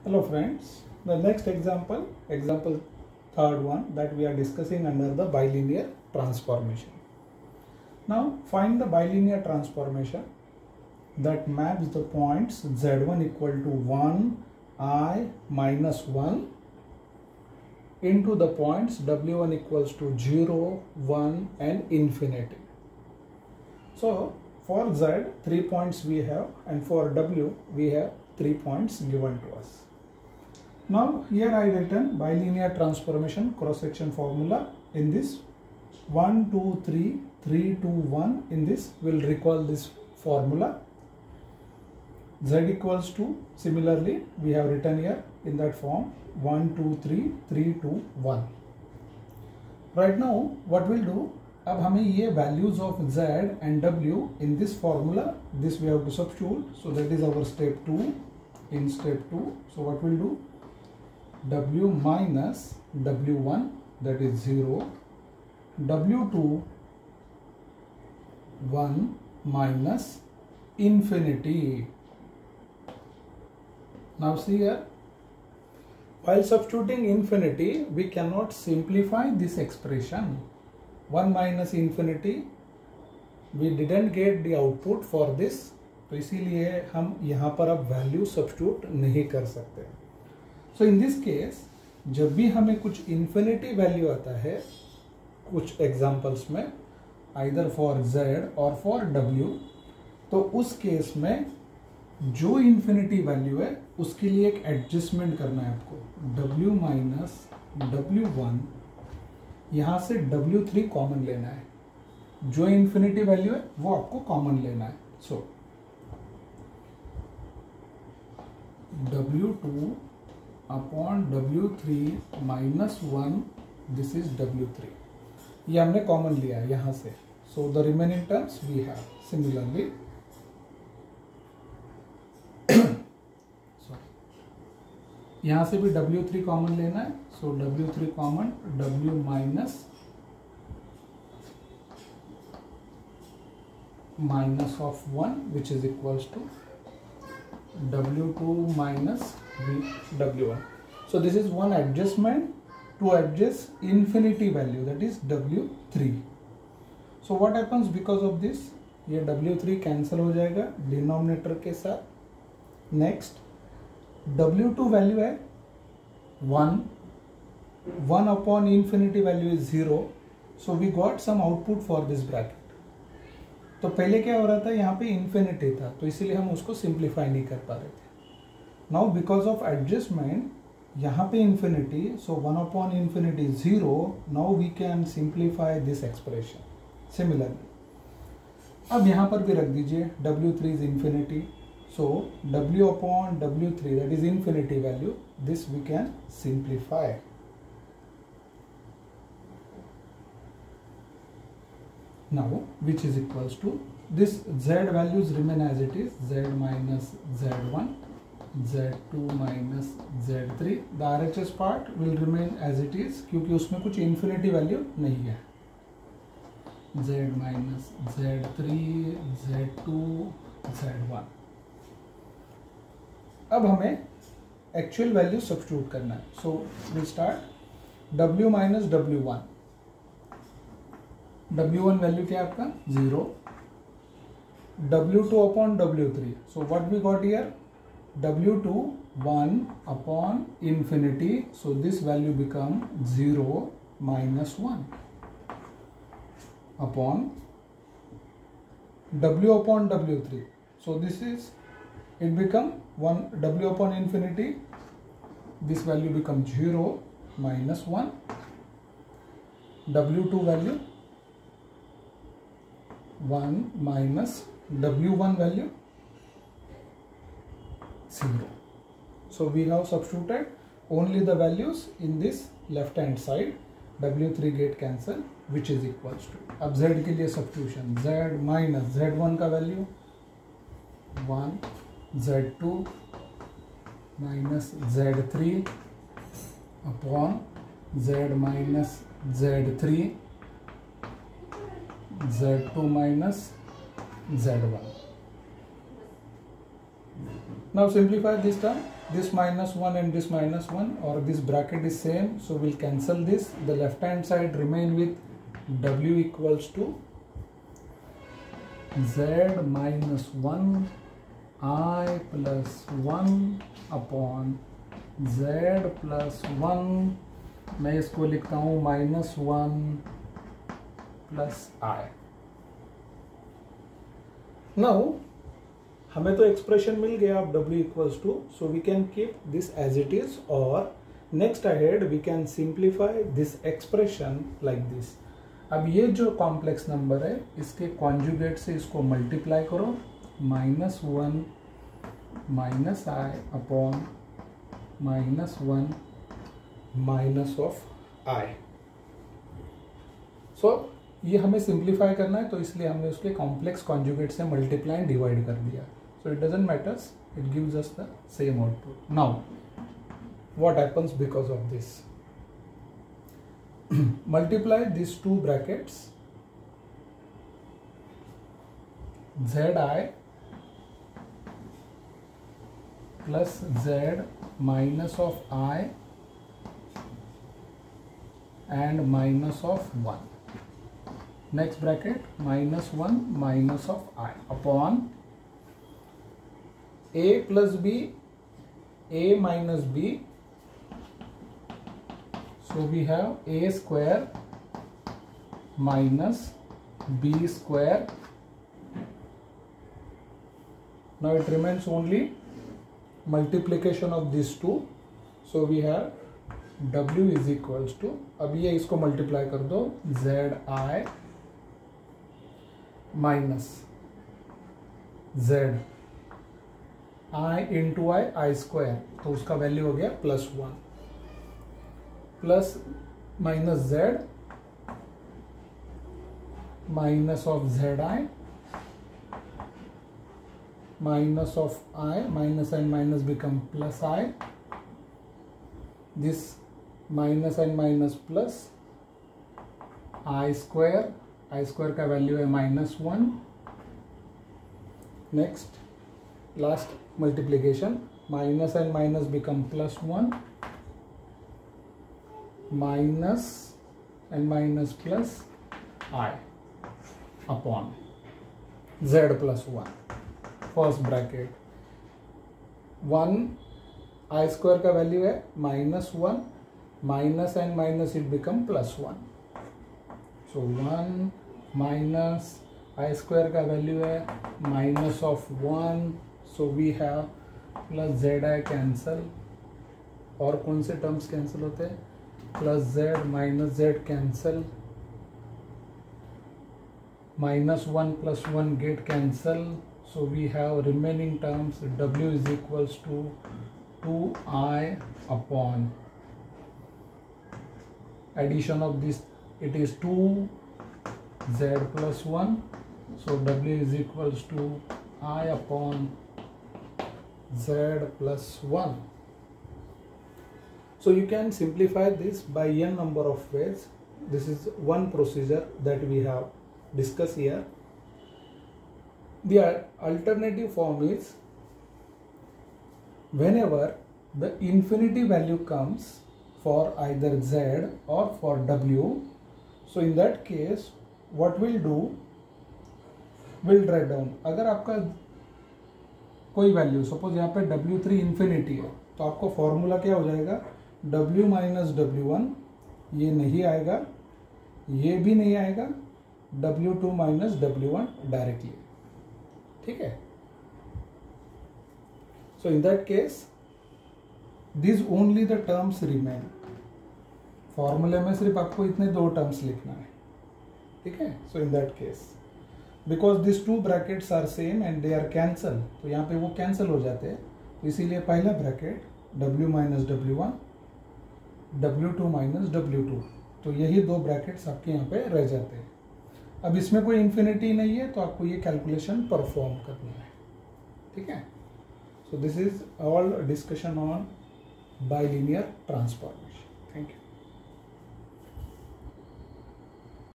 Hello friends, the next example third one that we are discussing under the bilinear transformation. Now find the bilinear transformation that maps the points z1 equal to 1, I minus 1 into the points w1 equals to 0, 1 and infinity. So for z 3 points we have and for w we have 3 points given to us. Now here I written bilinear transformation cross section formula in this 1 2 3 3 2 1 in this will recall this formula. Z equals to, similarly we have written here in that form 1 2 3 3 2 1. Right now what we'll do, अब हमें ये values of Z and W in this formula, this we have to substitute. So that is our step 2. In step 2, so what we'll do, W minus W1 that is 0, W2 1 minus infinity. Now see here, while substituting infinity we cannot simplify this expression. 1 minus infinity, we didn't get the output for this, तो इसीलिए हम यहाँ पर अब value substitute नहीं कर सकते. सो in this case जब भी हमें कुछ इन्फिनिटी वैल्यू आता है कुछ एग्जांपल्स में, आइदर फॉर z और फॉर w, तो उस केस में जो इन्फिनिटी वैल्यू है उसके लिए एक एडजस्टमेंट करना है आपको. w माइनस w1, यहाँ से w3 कॉमन लेना है. जो इन्फिनिटी वैल्यू है वो आपको कॉमन लेना है. So w2 upon w3 minus 1, this is w3. ये हमने कॉमन लिया है यहाँ से. So the remaining terms we have similarly. यहाँ से भी w3 कॉमन लेना है. So w3 common, w minus of 1 which is equals to w2 minus w1. So this is one adjustment to adjust infinity value, that is w3. So what happens because of this, ये w3 cancel हो जाएगा denominator के साथ. Next w2 value है 1, 1 upon infinity value is 0. So we got some output for this bracket. तो पहले क्या हो रहा था, यहाँ पे इन्फिनिटी था तो इसीलिए हम उसको सिंप्लीफाई नहीं कर पा रहे थे. नाउ बिकॉज ऑफ एडजस्टमेंट यहाँ पे infinity, so 1 upon infinity 0. Now we can simplify this expression. Similarly अब यहाँ पर भी रख दीजिए w3 is infinity. So w upon w3 that is infinity value, this we can simplify. Now which is equals to this z values remain as it is, z minus z1, z2 minus z3. The RHS part will remain as it is क्योंकि उसमें कुछ infinity value नहीं है. z minus z3, z2, z1. अब हमें actual value substitute करना है. So we start w minus w1. w1 value क्या है आपका 0, w2 upon w3. So what we got here, w2 1 upon infinity. So this value become 0 minus 1 upon w upon w3. So this is it become 1 w upon infinity. This value become 0 minus 1. w2 value 1 minus w1 value 0. So we have substituted only the values in this left hand side. w3 get cancel which is equals to, अब z के लिए substitution, z minus z1 का value 1, z2 minus z3 upon z minus z3, z2 minus z1. Now simplify this term. this minus 1 and this minus 1, or this bracket is same, so we'll cancel this. The left hand side remain with w equals to z minus 1 I plus 1 upon z plus 1, मैं इसको लिखता हूँ minus 1 plus I. Now हमें तो expression मिल गया अब w equals to, so we can keep this as it is, और next ahead we can simplify this expression like this. अब ये जो कॉम्प्लेक्स नंबर है इसके कॉन्जुगेट से इसको मल्टीप्लाई करो, minus 1 minus I upon minus 1 minus of I. सो ये हमें सिंप्लीफाई करना है, तो इसलिए हमने उसके कॉम्प्लेक्स कॉन्जुगेट से मल्टीप्लाई एंड डिवाइड कर दिया. So it doesn't matters, it gives us the same output. Now what happens because of this? multiply these two brackets, zi plus z minus of I and minus of 1. Next bracket minus 1 minus of I upon a plus b, a minus b. So we have a square minus b square. Now it remains only multiplication of these two. So we have w is equals to, अब ये इसको multiply कर दो, zi minus z I into I square, तो उसका value हो गया plus 1, plus minus z minus of zi minus of I, minus and minus become plus I, this minus and minus plus I square का value है minus 1. Next last multiplication, minus and minus become plus 1, minus and minus plus I upon z plus 1. First bracket 1 I square का value है minus 1, minus and minus it become plus 1. So 1 minus I square का value है minus of 1, so we have plus zi cancel, और कौन से terms cancel होते हैं? Plus z minus z cancel, minus 1 plus 1 get cancel, so we have remaining terms w is equals to 2I upon addition of this, it is 2z plus 1, so w is equals to I upon z plus 1. So you can simplify this by n number of ways. This is one procedure that we have discussed here. The alternative form is whenever the infinity value comes for either z or for w, so in that case what we'll do, we'll write down. अगर आपका कोई value, suppose यहाँ पे w3 infinity है, तो आपको formula क्या हो जाएगा? w माइनस w1, ये नहीं आएगा, ये भी नहीं आएगा, w2 माइनस w1 डायरेक्टली. ठीक है? So in that case this only the terms remain. फॉर्मूले में सिर्फ आपको इतने दो टर्म्स लिखना है. ठीक है? So in that case because this two brackets are same and they are cancel, तो यहाँ पे वो कैंसिल हो जाते हैं, तो इसीलिए पहला bracket w minus w1, w2 minus w2, तो यही दो ब्रैकेट्स आपके यहाँ पे रह जाते हैं. अब इसमें कोई इन्फिनिटी नहीं है, तो आपको ये कैलकुलेशन परफॉर्म करना है. ठीक है? सो this is all discussion on bilinear transform.